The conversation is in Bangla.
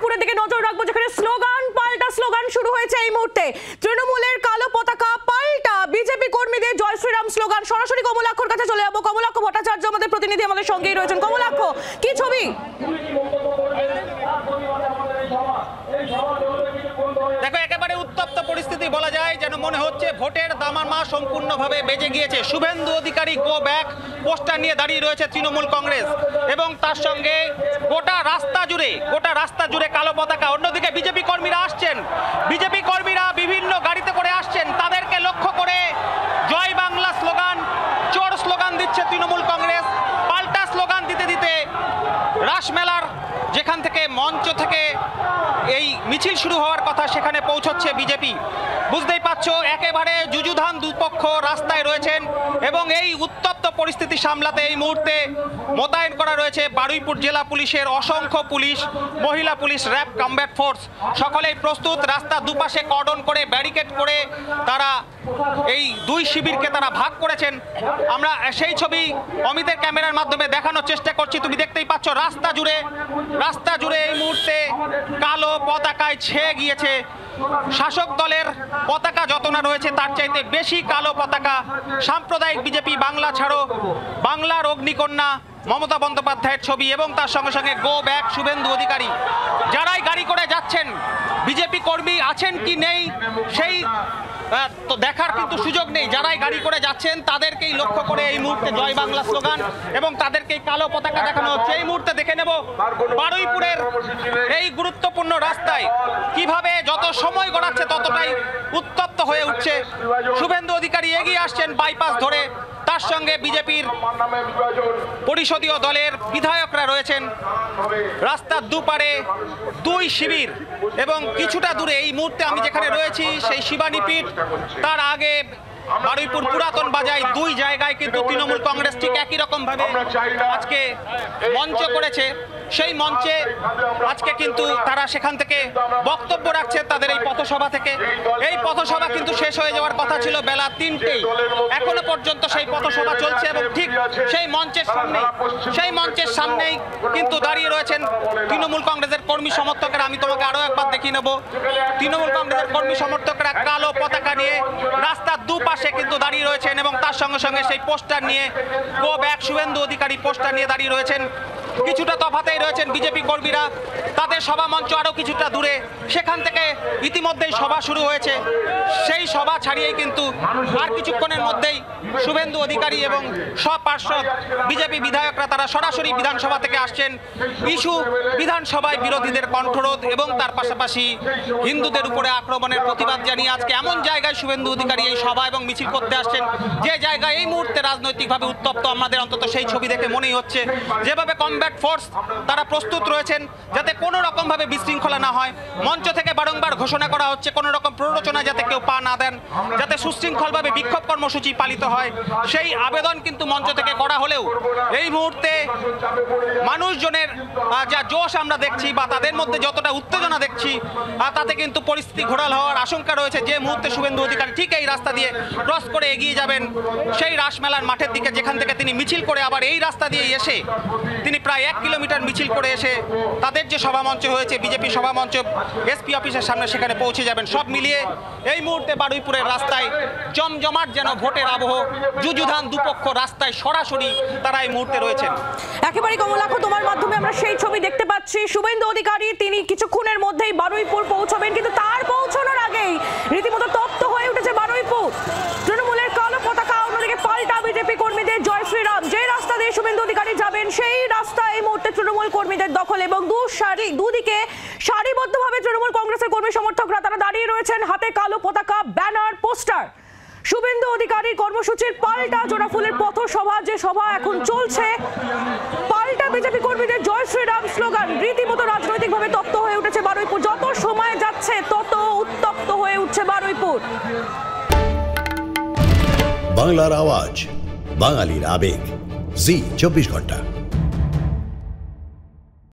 বারুইপুরের দিকে নজর রাখবো, যেখানে স্লোগান পাল্টা স্লোগান শুরু হয়েছে এই মুহূর্তে। তৃণমূলের কালো পতাকা পাল্টা বিজেপি কর্মীদের জয় শ্রীরাম স্লোগান। সরাসরি কমলাক্ষর কাছে চলে যাবো। কমলাক্ষ ভট্টাচার্য আমাদের প্রতিনিধি আমাদের সঙ্গেই রয়েছেন। কমলাক্ষ, কি ছবি? দেখো, একেবারে উত্তপ্ত পরিস্থিতি বলা যায়, যেন মনে হচ্ছে ভোটের দামামা সম্পূর্ণভাবে বেজে গিয়েছে। Suvendu Adhikari go back poster নিয়ে দাঁড়িয়ে রয়েছে তৃণমূল কংগ্রেস, এবং তার সঙ্গে গোটা রাস্তা জুড়ে কালো পতাকা। অন্যদিকে বিজেপি কর্মীরা আসছেন, বিজেপি কর্মীরা বিভিন্ন গাড়িতে করে আসছেন, তাদেরকে লক্ষ্য করে জয় বাংলা স্লোগান, চোর স্লোগান দিচ্ছে তৃণমূল কংগ্রেস। পাল্টা স্লোগান দিতে দিতে রাসমেলার যেখান থেকে মঞ্চ থেকে এই মিছিল শুরু হওয়ার কথা সেখানে পৌঁছচ্ছে বিজেপি। বুঝতেই পারছো, একেবারে যুযুধান দুপক্ষ রাস্তায় রয়েছেন, এবং এই উত্তপ্ত পরিস্থিতি সামলাতে এই মুহূর্তে মোতায়েন করা রয়েছে বারুইপুর জেলা পুলিশের অসংখ্য পুলিশ, মহিলা পুলিশ, র্যাব, কমব্যাট ফোর্স, সকলেই প্রস্তুত। রাস্তা দুপাশে কর্ডন করে ব্যারিকেড করে তারা এই দুই শিবিরকে তারা ভাগ করেছেন। আমরা সেই ছবি অমিতের ক্যামেরার মাধ্যমে দেখানোর চেষ্টা করছি। তুমি দেখতেই পাচ্ছ রাস্তা জুড়ে এই মুহূর্তে কালো পতাকায় ছেয়ে গিয়েছে। শাসক দলের পতাকা যত না রয়েছে তার চাইতে বেশি কালো পতাকা। সাম্প্রদায়িক বিজেপি, বাংলা ছাড়ো, বাংলার অগ্নিকন্যা মমতা বন্দ্যোপাধ্যায়ের ছবি, এবং তার সঙ্গে সঙ্গে গো ব্যাক শুভেন্দু অধিকারী। যারাই গাড়ি করে যাচ্ছেন, বিজেপি কর্মী আছেন কি নেই সেই তো দেখার কিন্তু সুযোগ নেই। যারাই গাড়ি করে যাচ্ছেন তাদেরকেই লক্ষ্য করে এই মুহূর্তে জয় বাংলা স্লোগান এবং তাদেরকেই কালো পতাকা দেখানো হচ্ছে। এই মুহূর্তে দেখে নেব বারুইপুরের এই গুরুত্বপূর্ণ রাস্তায় কিভাবে যত সময় গড়াচ্ছে ততটাই উত্তপ্ত হয়ে উঠছে। শুভেন্দু অধিকারী এগিয়ে আসছেন বাইপাস ধরে, তার সঙ্গে বিজেপির পরিষদীয় দলের বিধায়করা রয়েছেন। রাস্তার দুপারে দুই শিবির, এবং কিছুটা দূরে এই মুহূর্তে আমি যেখানে রয়েছি সেই শিবানীপীঠ, তার আগে বারুইপুর পুরাতন বাজার, দুই জায়গায় কিন্তু তৃণমূল কংগ্রেস ঠিক একই রকম ভাবে আজকে মঞ্চ করেছে। সেই মঞ্চে আজকে কিন্তু তারা সেখান থেকে বক্তব্য রাখছে তাদের এই পথসভা থেকে। এই পথসভা কিন্তু শেষ হয়ে যাওয়ার কথা ছিল বেলা 3টেই, এখনো পর্যন্ত সেই পথসভা চলছে, এবং ঠিক সেই মঞ্চের সামনেই কিন্তু দাঁড়িয়ে রয়েছেন তৃণমূল কংগ্রেসের কর্মী সমর্থকেরা। আমি তোমাকে আরো একবার দেখিয়ে নেব, তৃণমূল কংগ্রেসের কর্মী সমর্থকরা কালো পতাকা নিয়ে রাস্তার দুপাশে কিন্তু দাঁড়িয়ে রয়েছেন, এবং তার সঙ্গে সঙ্গে সেই পোস্টার নিয়ে go back Suvendu Adhikari poster নিয়ে দাঁড়িয়ে রয়েছেন। কিছুটা তফাতেই রয়েছেন বিজেপি কর্মীরা, তাদের সভা মঞ্চ আরো কিছুটা দূরে, সেখান থেকে ইতিমধ্যেই সভা শুরু হয়েছে। সেই সভা ছাড়িয়েই কিন্তু আর কিছুক্ষণের মধ্যেই শুভেন্দু অধিকারী এবং সব পার্ষদ বিজেপি বিধায়করা তারা সরাসরি বিধানসভা থেকে আসছেন। ইস্যু বিধানসভায় বিরোধীদের কণ্ঠরোধ এবং তার পাশাপাশি হিন্দুদের উপরে আক্রমণের প্রতিবাদ জানিয়ে আজকে এমন জায়গায় শুভেন্দু অধিকারী এই সভা এবং মিছিল করতে আসছেন যে জায়গায় এই মুহূর্তে রাজনৈতিকভাবে উত্তপ্ত। আমাদের অন্তত সেই ছবি দেখে মনেই হচ্ছে যেভাবে কমব্যাট ফোর্স তারা প্রস্তুত রয়েছেন যাতে কোনো রকম ভাবে বিশৃঙ্খলা না হয়। মঞ্চ থেকে বারংবার ঘোষণা করা হচ্ছে কোনো রকম প্ররোচনা যাতে কেউ পা না দেন, যাতে সুশৃঙ্খলভাবে বিক্ষোভ কর্মসূচি পালিত হয়, সেই আবেদন কিন্তু মঞ্চ থেকে করা হলেও এই মুহূর্তে মানুষজনের যা জোশ আমরা দেখছি বা তাদের মধ্যে যতটা উত্তেজনা দেখছি, তাতে কিন্তু পরিস্থিতি ঘোরাল হওয়ার আশঙ্কা রয়েছে। যে মুহূর্তে শুভেন্দু অধিকারী ঠিক এই রাস্তা দিয়ে ক্রস করে এগিয়ে যাবেন সেই রাসমেলার মাঠের দিকে, যেখান থেকে তিনি মিছিল করে আবার এই রাস্তা দিয়ে এসে তিনি প্রায় 1 কিলোমিটার মিছিল করে এসে তাদের যে সভামঞ্চ হয়েছে বিজেপি সভামঞ্চ এসপি অফিসের সামনে সেখানে পৌঁছে যাবেন। সব মিলিয়ে এই মুহূর্তে বারুইপুরের রাস্তায় জমজমাট যেন ভোটের আবহ, যুযুধান দুপক্ষ রাস্তায় সরাসরি তারা এই মুহূর্তে রয়েছেন। একেবারে কমলাক্ষ, তোমার মাধ্যমে আমরা সেই ছবি দেখতে পাচ্ছি। শুভেন্দু অধিকারী তিনি কিছুক্ষণের মধ্যেই বারুইপুর পৌঁছাবেন, কিন্তু তার পৌঁছানোর আগেই রীতিমতো তপ্ত হয়ে উঠেছে বারুইপুর। তৃণমূলের কালো পতাকা, অন্যদিকে পাল্টা বিজেপি কর্মীদের জয় শ্রীরাম। যে রাস্তা দিয়ে শুভেন্দু অধিকারী যাবেন সেই রাস্তা এই মুহূর্তে তৃণমূল কর্মীদের দখল, এবং দুদিকে সারিবদ্ধভাবে তৃণমূল কংগ্রেসের কর্মী সমর্থকরা তারা দাঁড়িয়ে রয়েছেন, হাতে কালো পতাকা, ব্যানার, পোস্টার। শুভেন্দু অধিকারীর কর্মসূচির পাল্টা জোড়াফুলের পথসভা, যে সভা এখন চলছে, পাল্টা বিজেপি কর্মীদের জয় শ্রীরাম স্লোগান। রীতিমতো রাজনৈতিকভাবে তপ্ত হয়ে উঠেছে বারুইপুর। যত সময় যাচ্ছে তত উত্তপ্ত হয়ে উঠছে বারুইপুর। বাংলার আওয়াজ, বাঙালির আবেগ, জি 24 ঘন্টা।